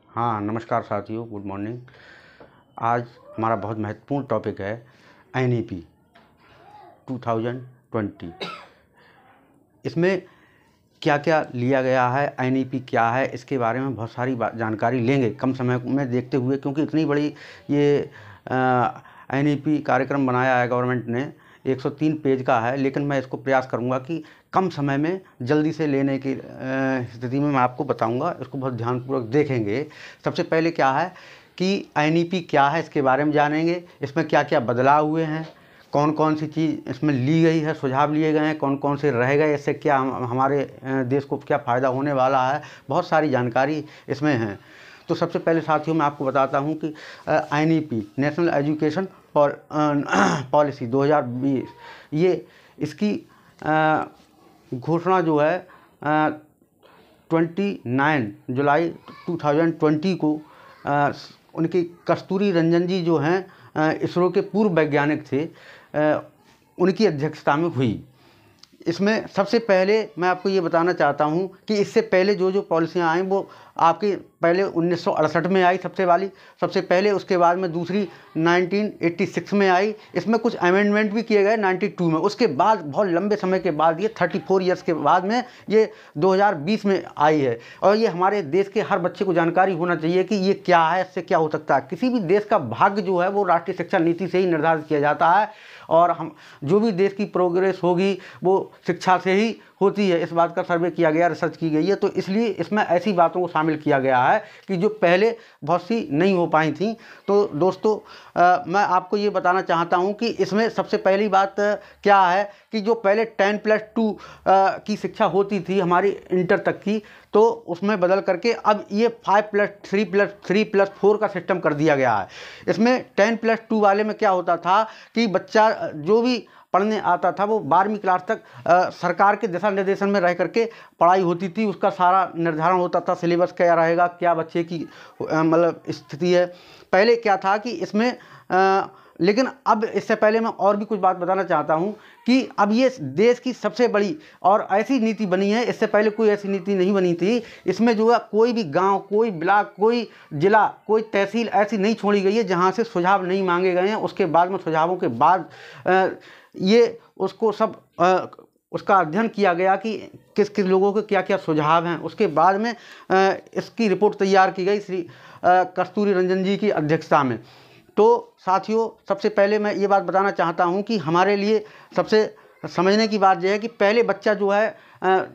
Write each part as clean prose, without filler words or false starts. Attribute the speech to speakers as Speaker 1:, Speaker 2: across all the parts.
Speaker 1: हाँ, नमस्कार साथियों, गुड मॉर्निंग। आज हमारा बहुत महत्वपूर्ण टॉपिक है एनईपी 2020। इसमें क्या क्या लिया गया है, एनईपी क्या है, इसके बारे में बहुत सारी जानकारी लेंगे कम समय में देखते हुए, क्योंकि इतनी बड़ी ये एनईपी कार्यक्रम बनाया है गवर्नमेंट ने। 103 पेज का है, लेकिन मैं इसको प्रयास करूंगा कि कम समय में जल्दी से लेने की स्थिति में मैं आपको बताऊंगा। इसको बहुत ध्यानपूर्वक देखेंगे। सबसे पहले क्या है कि एनईपी क्या है, इसके बारे में जानेंगे। इसमें क्या क्या बदलाव हुए हैं, कौन कौन सी चीज़ इसमें ली गई है, सुझाव लिए गए हैं, कौन कौन से रह गए, इससे क्या हमारे देश को क्या फ़ायदा होने वाला है, बहुत सारी जानकारी इसमें है। तो सबसे पहले साथियों मैं आपको बताता हूँ कि एनईपी नेशनल एजुकेशन पॉलिसी 2020, ये इसकी घोषणा जो है 29 जुलाई 2020 को उनकी कस्तूरी रंजन जी जो हैं इसरो के पूर्व वैज्ञानिक थे, उनकी अध्यक्षता में हुई। इसमें सबसे पहले मैं आपको ये बताना चाहता हूँ कि इससे पहले जो पॉलिसियाँ आई वो आपकी पहले 1968 में आई सबसे पहले, उसके बाद में दूसरी 1986 में आई। इसमें कुछ अमेंडमेंट भी किए गए 92 में। उसके बाद बहुत लंबे समय के बाद ये 34 ईयर्स के बाद में ये 2020 में आई है। और ये हमारे देश के हर बच्चे को जानकारी होना चाहिए कि ये क्या है, इससे क्या हो सकता है। किसी भी देश का भाग्य जो है वो राष्ट्रीय शिक्षा नीति से ही निर्धारित किया जाता है, और हम जो भी देश की प्रोग्रेस होगी वो शिक्षा से ही होती है। इस बात का सर्वे किया गया, रिसर्च की गई है। तो इसलिए इसमें ऐसी बातों को शामिल किया गया है कि जो पहले बहुत सी नहीं हो पाई थी। तो दोस्तों मैं आपको ये बताना चाहता हूँ कि इसमें सबसे पहली बात क्या है कि जो पहले 10+2 की शिक्षा होती थी हमारी इंटर तक की, तो उसमें बदल करके अब ये 5+3+3+4 का सिस्टम कर दिया गया है। इसमें 10+2 वाले में क्या होता था कि बच्चा जो भी पढ़ने आता था वो 12वीं क्लास तक सरकार के दिशा निर्देशन में रह करके पढ़ाई होती थी। उसका सारा निर्धारण होता था, सिलेबस क्या रहेगा, क्या बच्चे की मतलब स्थिति है। पहले क्या था कि इसमें लेकिन अब इससे पहले मैं और भी कुछ बात बताना चाहता हूँ कि अब ये देश की सबसे बड़ी और ऐसी नीति बनी है, इससे पहले कोई ऐसी नीति नहीं बनी थी। इसमें जो है कोई भी गांव, कोई ब्लॉक, कोई जिला, कोई तहसील ऐसी नहीं छोड़ी गई है जहां से सुझाव नहीं मांगे गए हैं। उसके बाद में सुझावों के बाद ये उसको सब उसका अध्ययन किया गया कि किस किस लोगों के क्या क्या सुझाव हैं। उसके बाद में इसकी रिपोर्ट तैयार की गई श्री कस्तूरी रंजन जी की अध्यक्षता में। तो साथियों सबसे पहले मैं ये बात बताना चाहता हूँ कि हमारे लिए सबसे समझने की बात यह है कि पहले बच्चा जो है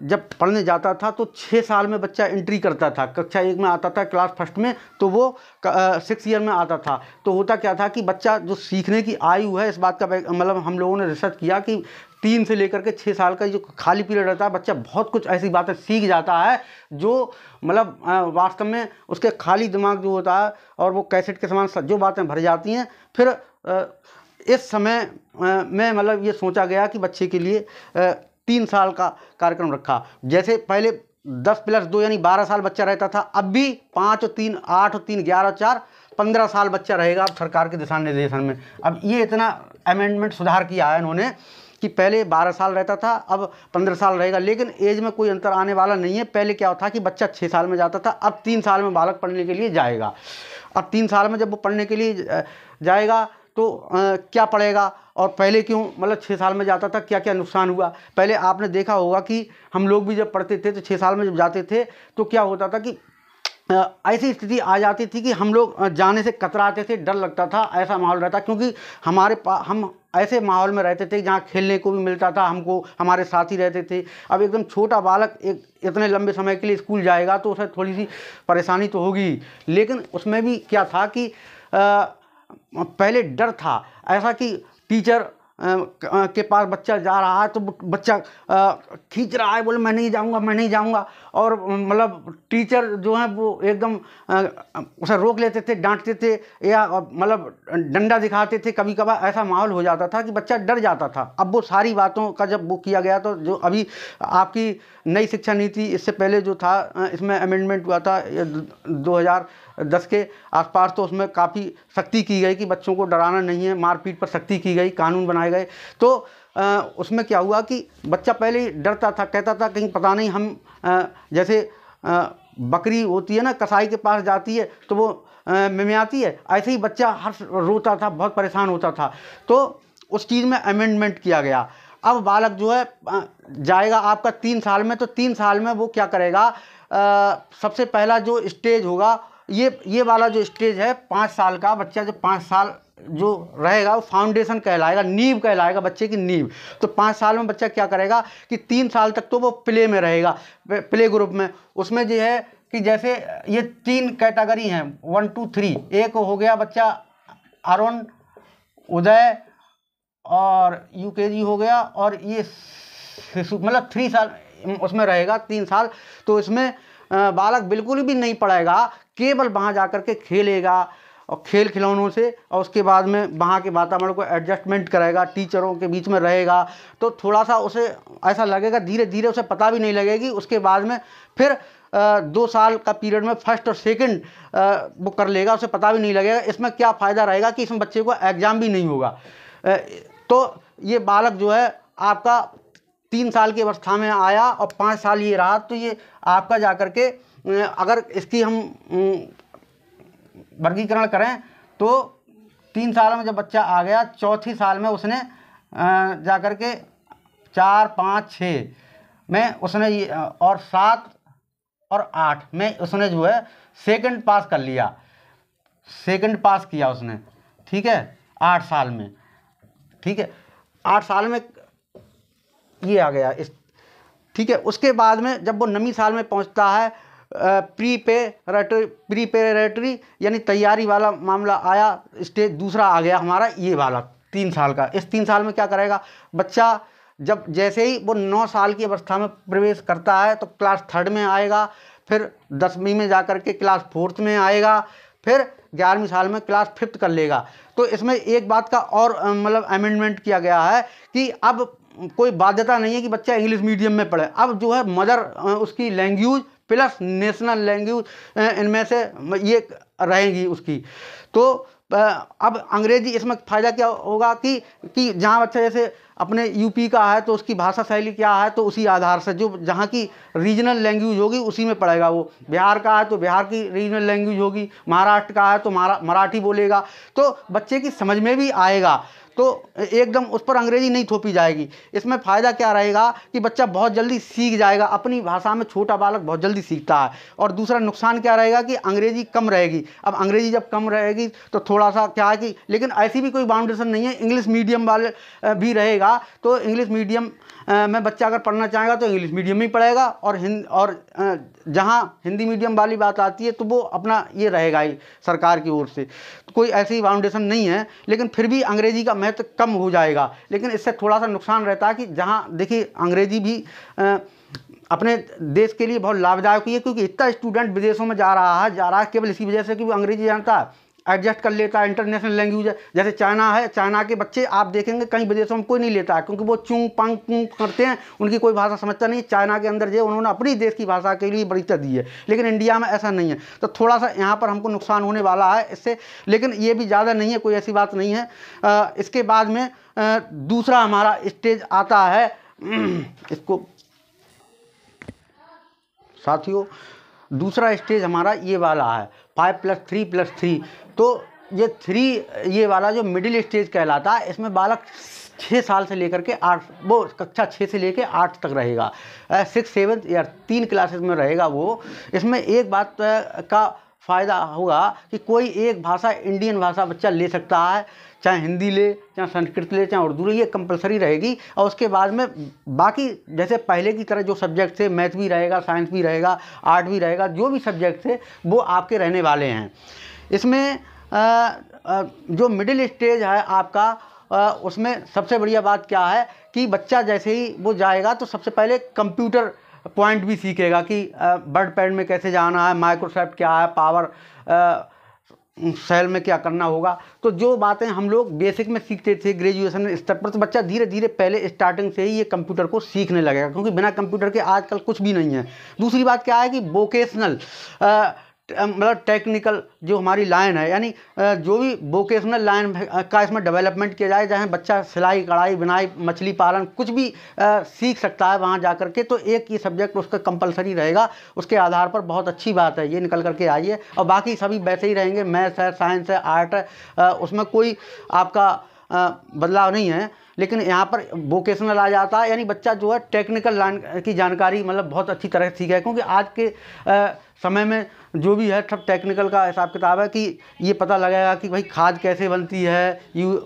Speaker 1: जब पढ़ने जाता था तो 6 साल में बच्चा एंट्री करता था। कक्षा 1 में आता था, क्लास फर्स्ट में, तो वो 6 ईयर में आता था। तो होता क्या था कि बच्चा जो सीखने की आयु है, इस बात का मतलब हम लोगों ने रिसर्च किया कि 3 से लेकर के 6 साल का जो खाली पीरियड रहता है, बच्चा बहुत कुछ ऐसी बातें सीख जाता है जो मतलब वास्तव में उसके खाली दिमाग जो होता है और वो कैसेट के समान जो बातें भर जाती हैं। फिर इस समय में मतलब ये सोचा गया कि बच्चे के लिए 3 साल का कार्यक्रम रखा। जैसे पहले 10+2 यानी 12 साल बच्चा रहता था, अब भी 5 और 3 8 और 3 11 और 4 15 साल बच्चा रहेगा अब सरकार के दिशा निर्देशन में। अब ये इतना अमेंडमेंट सुधार किया है इन्होंने कि पहले 12 साल रहता था, अब 15 साल रहेगा, लेकिन एज में कोई अंतर आने वाला नहीं है। पहले क्या था कि बच्चा 6 साल में जाता था, अब 3 साल में बालक पढ़ने के लिए जाएगा। अब 3 साल में जब वो पढ़ने के लिए जाएगा तो क्या पढ़ेगा, और पहले क्यों मतलब 6 साल में जाता था, क्या क्या नुकसान हुआ। पहले आपने देखा होगा कि हम लोग भी जब पढ़ते थे तो 6 साल में जब जाते थे तो क्या होता था कि ऐसी स्थिति आ जाती थी कि हम लोग जाने से कतराते थे, डर लगता था, ऐसा माहौल रहता, क्योंकि हम ऐसे माहौल में रहते थे जहाँ खेलने को भी मिलता था, हमको हमारे साथी रहते थे। अब एकदम छोटा बालक एक इतने लंबे समय के लिए स्कूल जाएगा तो उसे थोड़ी सी परेशानी तो होगी, लेकिन उसमें भी क्या था कि पहले डर था ऐसा कि टीचर के पास बच्चा जा रहा है तो बच्चा खींच रहा है, बोले मैं नहीं जाऊंगा, और मतलब टीचर जो है वो एकदम उसे रोक लेते थे, डांटते थे, या मतलब डंडा दिखाते थे। कभी कभार ऐसा माहौल हो जाता था कि बच्चा डर जाता था। अब वो सारी बातों का जब वो किया गया तो जो अभी आपकी नई शिक्षा नीति, इससे पहले जो था इसमें अमेंडमेंट हुआ था 2010 के आसपास, तो उसमें काफ़ी सख्ती की गई कि बच्चों को डराना नहीं है, मारपीट पर सख्ती की गई, कानून बनाए गए। तो उसमें क्या हुआ कि बच्चा पहले ही डरता था, कहता था कहीं पता नहीं हम जैसे बकरी होती है ना, कसाई के पास जाती है तो वो मिमियाती है, ऐसे ही बच्चा हर रोता था, बहुत परेशान होता था। तो उस चीज़ में अमेंडमेंट किया गया। अब बालक जो है जाएगा आपका 3 साल में, तो 3 साल में वो क्या करेगा, सबसे पहला जो स्टेज होगा, ये वाला जो स्टेज है 5 साल का बच्चा, जो 5 साल जो रहेगा वो फाउंडेशन कहलाएगा, नींव कहलाएगा, बच्चे की नींव। तो 5 साल में बच्चा क्या करेगा कि 3 साल तक तो वो प्ले में रहेगा, प्ले ग्रुप में। उसमें जो है कि जैसे ये 3 कैटेगरी हैं, 1 2 3। एक हो गया बच्चा अरुण, उदय और यूकेजी हो गया, और ये शिशु, मतलब 3 साल उसमें रहेगा, 3 साल। तो इसमें बालक बिल्कुल भी नहीं पढ़ेगा, केवल वहाँ जा कर के खेलेगा और खेल खिलौनों से, और उसके बाद में वहाँ के वातावरण को एडजस्टमेंट करेगा, टीचरों के बीच में रहेगा। तो थोड़ा सा उसे ऐसा लगेगा, धीरे धीरे उसे पता भी नहीं लगेगी। उसके बाद में फिर 2 साल का पीरियड में फर्स्ट और सेकंड वो कर लेगा, उसे पता भी नहीं लगेगा। इसमें क्या फ़ायदा रहेगा कि इसमें बच्चे को एग्ज़ाम भी नहीं होगा। तो ये बालक जो है आपका 3 साल की अवस्था में आया और 5 साल ये रहा, तो ये आपका जा कर के अगर इसकी हम वर्गीकरण करें तो 3 साल में जब बच्चा आ गया, चौथी साल में उसने जा कर के 4 5 6 में उसने ये और 7 और 8 में उसने जो है सेकंड पास कर लिया, सेकंड पास किया उसने, ठीक है, 8 साल में, ठीक है, 8 साल में ये आ गया ठीक है। उसके बाद में जब वो 9वीं साल में पहुंचता है, प्रीपेरेटरी यानी तैयारी वाला मामला आया, स्टेज दूसरा आ गया हमारा ये वाला 3 साल का। इस 3 साल में क्या करेगा बच्चा, जब जैसे ही वो 9 साल की अवस्था में प्रवेश करता है तो क्लास 3rd में आएगा, फिर 10वीं में जाकर के क्लास 4th में आएगा, फिर 11वीं साल में क्लास 5th कर लेगा। तो इसमें एक बात का और मतलब अमेंडमेंट किया गया है कि अब कोई बाध्यता नहीं है कि बच्चा इंग्लिश मीडियम में पढ़े। अब जो है मदर उसकी लैंग्वेज प्लस नेशनल लैंग्वेज इनमें से ये रहेगी उसकी। तो अब अंग्रेजी, इसमें फ़ायदा क्या होगा कि जहाँ बच्चा जैसे अपने यूपी का है तो उसकी भाषा शैली क्या है, तो उसी आधार से जो जहाँ की रीजनल लैंग्वेज होगी उसी में पढ़ेगा। वो बिहार का है तो बिहार की रीजनल लैंग्वेज होगी, महाराष्ट्र का है तो मराठी बोलेगा, तो बच्चे की समझ में भी आएगा। तो एकदम उस पर अंग्रेजी नहीं थोपी जाएगी। इसमें फ़ायदा क्या रहेगा कि बच्चा बहुत जल्दी सीख जाएगा, अपनी भाषा में छोटा बालक बहुत जल्दी सीखता है। और दूसरा नुकसान क्या रहेगा कि अंग्रेजी कम रहेगी। अब अंग्रेजी जब कम रहेगी तो थोड़ा सा क्या है कि, लेकिन ऐसी भी कोई बाउंडेशन नहीं है, इंग्लिश मीडियम वाले भी रहेगा। तो इंग्लिश मीडियम में बच्चा अगर पढ़ना चाहेगा तो इंग्लिश मीडियम में ही पढ़ेगा, और जहाँ हिंदी मीडियम वाली बात आती है तो वो अपना ये रहेगा ही सरकार की ओर से। तो कोई ऐसी बाउंडेशन नहीं है, लेकिन फिर भी अंग्रेजी का महत्व कम हो जाएगा। लेकिन इससे थोड़ा सा नुकसान रहता है कि जहाँ देखिए अंग्रेजी भी अपने देश के लिए बहुत लाभदायक हुई है, क्योंकि इतना स्टूडेंट विदेशों में जा रहा है केवल इसी वजह से कि वो अंग्रेजी जानता है, एडजस्ट कर लेता है। इंटरनेशनल लैंग्वेज है, जैसे चाइना है, चाइना के बच्चे आप देखेंगे कई विदेशों में कोई नहीं लेता है, क्योंकि वो चूंग पंग पुंग करते हैं, उनकी कोई भाषा समझता नहीं। चाइना के अंदर जो उन्होंने अपनी देश की भाषा के लिए बड़ी दी है, लेकिन इंडिया में ऐसा नहीं है। तो थोड़ा सा यहाँ पर हमको नुकसान होने वाला है इससे, लेकिन ये भी ज़्यादा नहीं है, कोई ऐसी बात नहीं है। इसके बाद में दूसरा हमारा स्टेज आता है, इसको साथियों दूसरा स्टेज हमारा ये वाला है 5+3+3। तो ये 3 ये वाला जो मिडिल स्टेज कहलाता है, इसमें बालक 6 साल से लेकर के 8, वो कक्षा 6 से लेकर 8 तक रहेगा, 6, 7 या 3 क्लासेस में रहेगा वो। इसमें एक बात का फ़ायदा होगा कि कोई एक भाषा, इंडियन भाषा बच्चा ले सकता है, चाहे हिंदी ले, चाहे संस्कृत ले, चाहे उर्दू ले, ये कंपलसरी रहेगी। और उसके बाद में बाकी जैसे पहले की तरह जो सब्जेक्ट थे, मैथ भी रहेगा, साइंस भी रहेगा, आर्ट भी रहेगा, जो भी सब्जेक्ट थे वो आपके रहने वाले हैं। इसमें जो मिडिल स्टेज है आपका, उसमें सबसे बढ़िया बात क्या है कि बच्चा जैसे ही वो जाएगा तो सबसे पहले कंप्यूटर पॉइंट भी सीखेगा कि वर्ड पैड में कैसे जाना है, माइक्रोसॉफ्ट क्या है, पावर सेल में क्या करना होगा। तो जो बातें हम लोग बेसिक में सीखते थे ग्रेजुएशन स्तर पर, तो बच्चा धीरे धीरे पहले स्टार्टिंग से ही ये कंप्यूटर को सीखने लगेगा, क्योंकि बिना कंप्यूटर के आजकल कुछ भी नहीं है। दूसरी बात क्या है कि वोकेशनल मतलब टेक्निकल जो हमारी लाइन है, यानी जो भी वोकेशनल लाइन का इसमें डेवलपमेंट किया जाए, जहाँ बच्चा सिलाई कढ़ाई बुनाई मछली पालन कुछ भी सीख सकता है वहाँ जा करके, तो एक ये सब्जेक्ट उसका कंपलसरी रहेगा। उसके आधार पर बहुत अच्छी बात है, ये निकल करके आई है। और बाकी सभी वैसे ही रहेंगे, मैथ्स है, साइंस है, आर्ट है, उसमें कोई आपका बदलाव नहीं है। लेकिन यहाँ पर वोकेशनल आ जाता है, यानी बच्चा जो है टेक्निकल लाइन की जानकारी मतलब बहुत अच्छी तरह से सीखा है, क्योंकि आज के समय में जो भी है सब टेक्निकल का हिसाब किताब है कि ये पता लगेगा कि भाई खाद कैसे बनती है,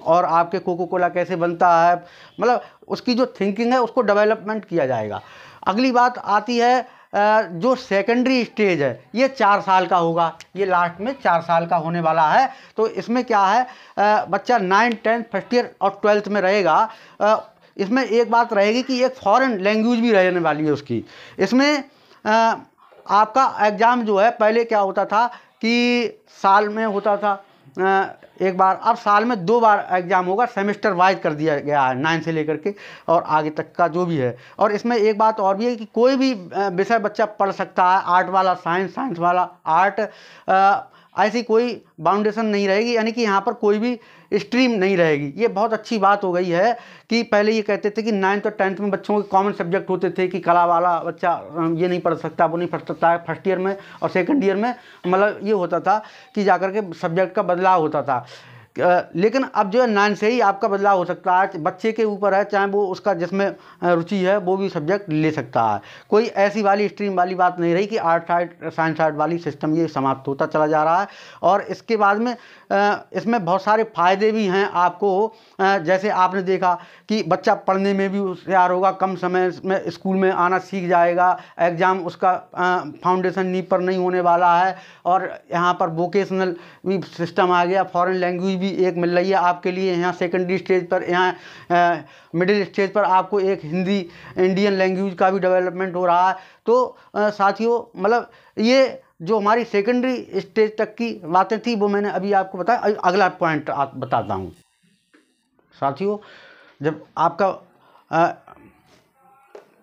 Speaker 1: और आपके कोको कोला कैसे बनता है, मतलब उसकी जो थिंकिंग है उसको डेवलपमेंट किया जाएगा। अगली बात आती है जो सेकेंडरी स्टेज है, ये 4 साल का होगा, ये लास्ट में 4 साल का होने वाला है। तो इसमें क्या है, बच्चा 9, 10 फर्स्ट ईयर और 12th में रहेगा। इसमें एक बात रहेगी कि एक फॉरेन लैंग्वेज भी रहने वाली है उसकी। इसमें आपका एग्ज़ाम जो है, पहले क्या होता था कि साल में होता था एक बार, अब साल में 2 बार एग्ज़ाम होगा, सेमेस्टर वाइज कर दिया गया है 9 से लेकर के और आगे तक का जो भी है। और इसमें एक बात और भी है कि कोई भी विषय बच्चा पढ़ सकता है, आर्ट वाला साइंस, साइंस वाला आर्ट, ऐसी कोई बाउंडेशन नहीं रहेगी, यानी कि यहाँ पर कोई भी स्ट्रीम नहीं रहेगी। ये बहुत अच्छी बात हो गई है कि पहले ये कहते थे कि 9th और 10th में बच्चों के कॉमन सब्जेक्ट होते थे कि कला वाला बच्चा ये नहीं पढ़ सकता, वो नहीं पढ़ सकता है। फर्स्ट ईयर में और सेकंड ईयर में मतलब ये होता था कि जाकर के सब्जेक्ट का बदलाव होता था। लेकिन अब जो है 9 से ही आपका बदलाव हो सकता है, बच्चे के ऊपर है, चाहे वो उसका जिसमें रुचि है वो भी सब्जेक्ट ले सकता है। कोई ऐसी वाली स्ट्रीम वाली बात नहीं रही कि आर्ट साइड साइंस साइड वाली सिस्टम ये समाप्त होता चला जा रहा है। और इसके बाद में इसमें बहुत सारे फ़ायदे भी हैं आपको। जैसे आपने देखा कि बच्चा पढ़ने में भी होशियार होगा, कम समय में स्कूल में आना सीख जाएगा, एग्ज़ाम उसका फाउंडेशन नींव पर नहीं होने वाला है। और यहाँ पर वोकेशनल भी सिस्टम आ गया, फॉरेन लैंग्वेज भी एक मिल रही है आपके लिए। यहाँ सेकेंडरी स्टेज पर, यहाँ मिडिल स्टेज पर आपको एक हिंदी इंडियन लैंग्वेज का भी डेवलपमेंट हो रहा है। तो साथियों, मतलब ये जो हमारी सेकेंडरी स्टेज तक की बातें थी वो मैंने अभी आपको बताया। अगला पॉइंट आप बताता हूँ साथियों। जब आपका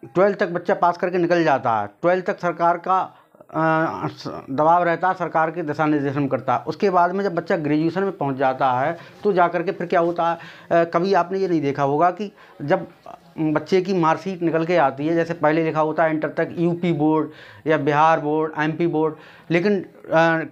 Speaker 1: 12th तक बच्चा पास करके निकल जाता है, 12th तक सरकार का दबाव रहता है, सरकार के दिशा निर्देशन करता है। उसके बाद में जब बच्चा ग्रेजुएशन में पहुंच जाता है तो जा कर के फिर क्या होता है, कभी आपने ये नहीं देखा होगा कि जब बच्चे की मार्कशीट निकल के आती है, जैसे पहले लिखा होता है इंटर तक यूपी बोर्ड या बिहार बोर्ड, एमपी बोर्ड, लेकिन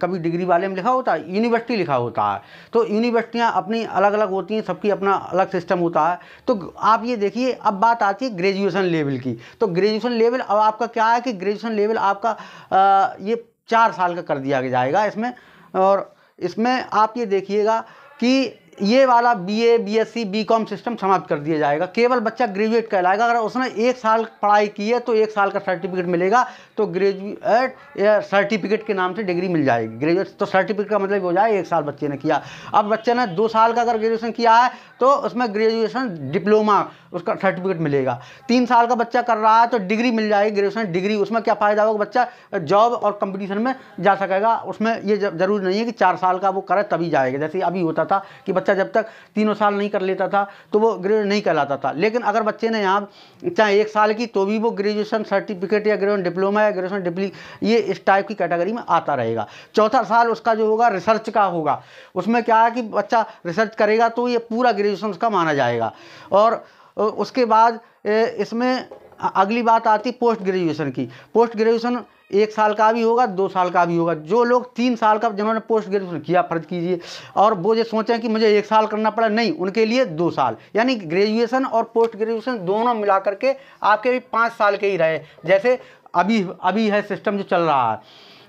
Speaker 1: कभी डिग्री वाले में लिखा होता है यूनिवर्सिटी लिखा होता है। तो यूनिवर्सिटियां अपनी अलग अलग होती हैं, सबकी अपना अलग सिस्टम होता है। तो आप ये देखिए, अब बात आती है ग्रेजुएशन लेवल की। तो ग्रेजुएशन लेवल अब आपका क्या है कि ग्रेजुएशन लेवल आपका ये 4 साल का कर दिया जाएगा इसमें। और इसमें आप ये देखिएगा कि ये वाला बीए, बीएससी, बीकॉम सिस्टम समाप्त कर दिया जाएगा। केवल बच्चा ग्रेजुएट कहलाएगा। अगर उसने 1 साल पढ़ाई की है तो 1 साल का सर्टिफिकेट मिलेगा, तो ग्रेजुएट या सर्टिफिकेट के नाम से डिग्री मिल जाएगी। ग्रेजुएट तो सर्टिफिकेट का मतलब हो जाए 1 साल बच्चे ने किया। अब बच्चे ने 2 साल का अगर ग्रेजुएशन किया है तो उसमें ग्रेजुएशन डिप्लोमा उसका सर्टिफिकेट मिलेगा। 3 साल का बच्चा कर रहा है तो डिग्री मिल जाएगी, ग्रेजुएशन डिग्री। उसमें क्या फ़ायदा होगा, बच्चा जॉब और कंपटीशन में जा सकेगा। उसमें ये जरूरी नहीं है कि 4 साल का वो करे तभी जाएगा। जैसे अभी होता था कि बच्चा जब तक 3 साल नहीं कर लेता था तो वो ग्रेजुएट नहीं कहलाता था। लेकिन अगर बच्चे ने यहाँ चाहे 1 साल की तो भी वो ग्रेजुएशन सर्टिफिकेट या ग्रेजुएशन डिप्लोमा या ग्रेजुएशन डिप्ली ये इस टाइप की कैटेगरी में आता रहेगा। चौथा साल उसका जो होगा रिसर्च का होगा। उसमें क्या है कि बच्चा रिसर्च करेगा तो ये पूरा ग्रेजुएशन उसका माना जाएगा। और उसके बाद इसमें अगली बात आती पोस्ट ग्रेजुएशन की। पोस्ट ग्रेजुएशन 1 साल का भी होगा, 2 साल का भी होगा। जो लोग 3 साल का जिन्होंने पोस्ट ग्रेजुएशन किया, फर्ज कीजिए, और वो जो सोचें कि मुझे 1 साल करना पड़ा, नहीं, उनके लिए 2 साल, यानी ग्रेजुएशन और पोस्ट ग्रेजुएशन दोनों मिला करके आपके 5 साल के ही रहे, जैसे अभी है सिस्टम जो चल रहा है।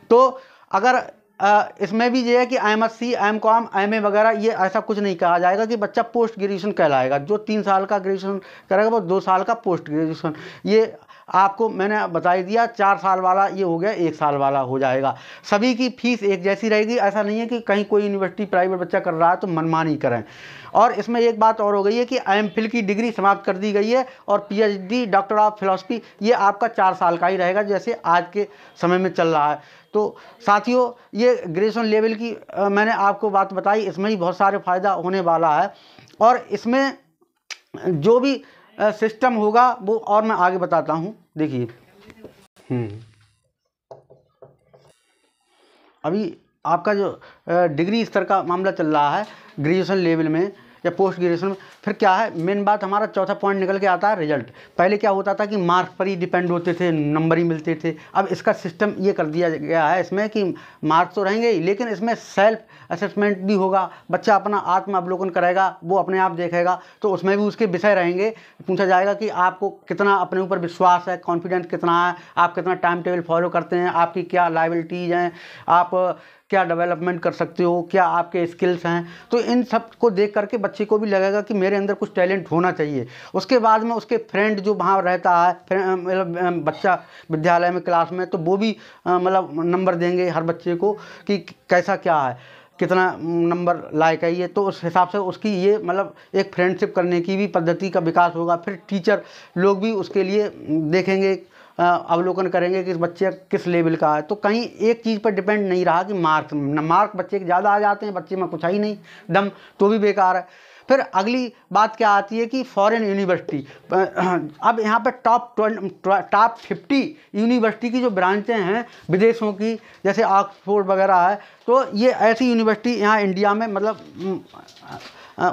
Speaker 1: तो अगर इसमें भी ये है कि एमएससी, एमकॉम, एमए वगैरह ये ऐसा कुछ नहीं कहा जाएगा कि बच्चा पोस्ट ग्रेजुएशन कहलाएगा। जो 3 साल का ग्रेजुएशन करेगा वो 2 साल का पोस्ट ग्रेजुएशन। ये आपको मैंने बता ही दिया। 4 साल वाला ये हो गया, 1 साल वाला हो जाएगा। सभी की फीस एक जैसी रहेगी। ऐसा नहीं है कि कहीं कोई यूनिवर्सिटी प्राइवेट बच्चा कर रहा है तो मनमानी करें। और इसमें एक बात और हो गई है कि एमफिल की डिग्री समाप्त कर दी गई है और पीएचडी, डॉक्टर ऑफ फिलॉसफी, ये आपका 4 साल का ही रहेगा जैसे आज के समय में चल रहा है। तो साथियों, ये ग्रेजुएशन लेवल की मैंने आपको बात बताई। इसमें ही बहुत सारे फ़ायदा होने वाला है। और इसमें जो भी सिस्टम होगा वो और मैं आगे बताता हूँ। देखिए, अभी आपका जो डिग्री स्तर का मामला चल रहा है, ग्रेजुएशन लेवल में या पोस्ट ग्रेजुएशन में, फिर क्या है, मेन बात हमारा चौथा पॉइंट निकल के आता है रिजल्ट। पहले क्या होता था कि मार्क्स पर ही डिपेंड होते थे, नंबर ही मिलते थे। अब इसका सिस्टम ये कर दिया गया है इसमें कि मार्क्स तो रहेंगे ही, लेकिन इसमें सेल्फ असेसमेंट भी होगा। बच्चा अपना आत्म अवलोकन करेगा, वो अपने आप देखेगा, तो उसमें भी उसके विषय रहेंगे। पूछा जाएगा कि आपको कितना अपने ऊपर विश्वास है, कॉन्फिडेंस कितना है, आप कितना टाइम टेबल फॉलो करते हैं, आपकी क्या लायबिलिटीज़ हैं, आप क्या डेवलपमेंट कर सकते हो, क्या आपके स्किल्स हैं। तो इन सब को देख करके बच्चे को भी लगेगा कि मेरे अंदर कुछ टैलेंट होना चाहिए। उसके बाद में उसके फ्रेंड जो वहाँ रहता है, मतलब बच्चा विद्यालय में क्लास में, तो वो भी मतलब नंबर देंगे हर बच्चे को कि कैसा क्या है, कितना नंबर लायक है ये। तो उस हिसाब से उसकी ये मतलब एक फ्रेंडशिप करने की भी पद्धति का विकास होगा। फिर टीचर लोग भी उसके लिए देखेंगे, अवलोकन करेंगे कि इस बच्चे किस लेवल का है। तो कहीं एक चीज़ पर डिपेंड नहीं रहा कि मार्क बच्चे के ज़्यादा आ जाते हैं, बच्चे में कुछ ही नहीं दम, तो भी बेकार है। फिर अगली बात क्या आती है कि फॉरेन यूनिवर्सिटी। अब यहाँ पे टॉप 50 यूनिवर्सिटी की जो ब्रांचें हैं विदेशों की, जैसे ऑक्सफोर्ड वगैरह है, तो ये ऐसी यूनिवर्सिटी यहाँ इंडिया में मतलब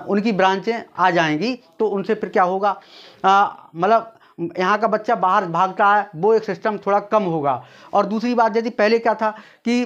Speaker 1: उनकी ब्रांचें आ जाएंगी। तो उनसे फिर क्या होगा, मतलब यहाँ का बच्चा बाहर भागता है, वो एक सिस्टम थोड़ा कम होगा। और दूसरी बात यदि पहले क्या था कि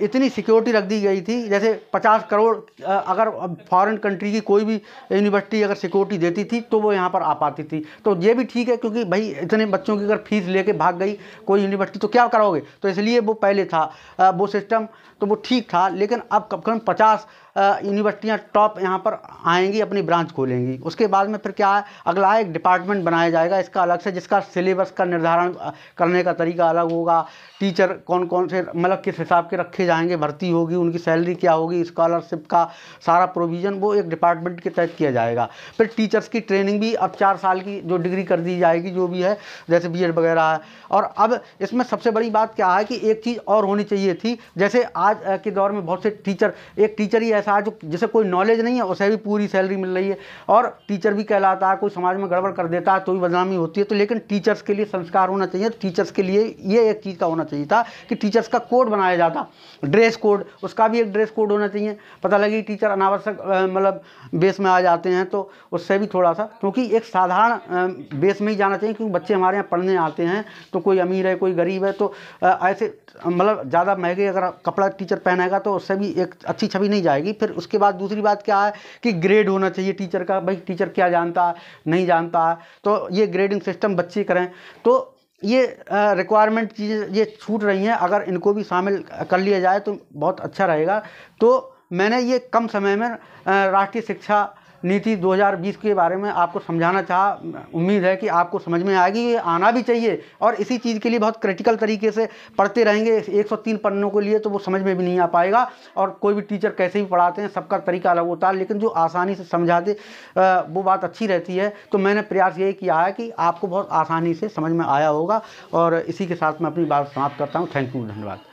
Speaker 1: इतनी सिक्योरिटी रख दी गई थी, जैसे 50 करोड़ अगर फॉरेन कंट्री की कोई भी यूनिवर्सिटी अगर सिक्योरिटी देती थी तो वो यहाँ पर आ पाती थी। तो ये भी ठीक है, क्योंकि भाई इतने बच्चों की अगर फीस लेके भाग गई कोई यूनिवर्सिटी तो क्या करोगे, तो इसलिए वो पहले था वो सिस्टम, तो वो ठीक था। लेकिन अब कम से कम 50 यूनिवर्सिटियाँ टॉप यहाँ पर आएंगी, अपनी ब्रांच खोलेंगी। उसके बाद में फिर क्या है, अगला एक डिपार्टमेंट बनाया जाएगा इसका अलग से, जिसका सिलेबस का निर्धारण करने का तरीका अलग होगा। टीचर कौन कौन से मतलब किस हिसाब के रखे जाएंगे, भर्ती होगी, उनकी सैलरी क्या होगी, स्कॉलरशिप का सारा प्रोविज़न वो एक डिपार्टमेंट के तहत किया जाएगा। फिर टीचर्स की ट्रेनिंग भी अब 4 साल की जो डिग्री कर दी जाएगी, जो भी है जैसे बीएड वगैरह है। और अब इसमें सबसे बड़ी बात क्या है कि एक चीज़ और होनी चाहिए थी, जैसे आज के दौर में बहुत से टीचर, एक टीचर ही ऐसा है जो जिसे कोई नॉलेज नहीं है, उसे भी पूरी सैलरी मिल रही है और टीचर भी कहलाता है। कोई समाज में गड़बड़ कर देता है तो भी बदनामी होती है। तो लेकिन टीचर्स के लिए संस्कार होना चाहिए। टीचर्स के लिए ये एक चीज़ का होना चाहिए था कि टीचर्स का कोड बनाया जाता, ड्रेस कोड, उसका भी एक ड्रेस कोड होना चाहिए। पता लगी टीचर अनावश्यक मतलब बेस में आ जाते हैं तो उससे भी थोड़ा सा, क्योंकि एक साधारण बेस में ही जाना चाहिए, क्योंकि बच्चे हमारे यहाँ पढ़ने आते हैं, तो कोई अमीर है कोई गरीब है, तो ऐसे मतलब ज़्यादा महंगे अगर कपड़ा टीचर पहनेगा तो उससे भी एक अच्छी छवि नहीं जाएगी। फिर उसके बाद दूसरी बात क्या है कि ग्रेड होना चाहिए टीचर का, भाई टीचर क्या जानता है नहीं जानता है, तो ये ग्रेडिंग सिस्टम बच्चे करें। तो ये रिक्वायरमेंट चीज़ें ये छूट रही हैं, अगर इनको भी शामिल कर लिया जाए तो बहुत अच्छा रहेगा। तो मैंने ये कम समय में राष्ट्रीय शिक्षा नीति 2020 के बारे में आपको समझाना चाहा। उम्मीद है कि आपको समझ में आएगी, ये आना भी चाहिए। और इसी चीज़ के लिए बहुत क्रिटिकल तरीके से पढ़ते रहेंगे 103 पन्नों के लिए, तो वो समझ में भी नहीं आ पाएगा। और कोई भी टीचर कैसे भी पढ़ाते हैं, सबका तरीका अलग होता है, लेकिन जो आसानी से समझाते वो बात अच्छी रहती है। तो मैंने प्रयास यही किया है कि आपको बहुत आसानी से समझ में आया होगा। और इसी के साथ मैं अपनी बात समाप्त करता हूँ। थैंक यू, धन्यवाद।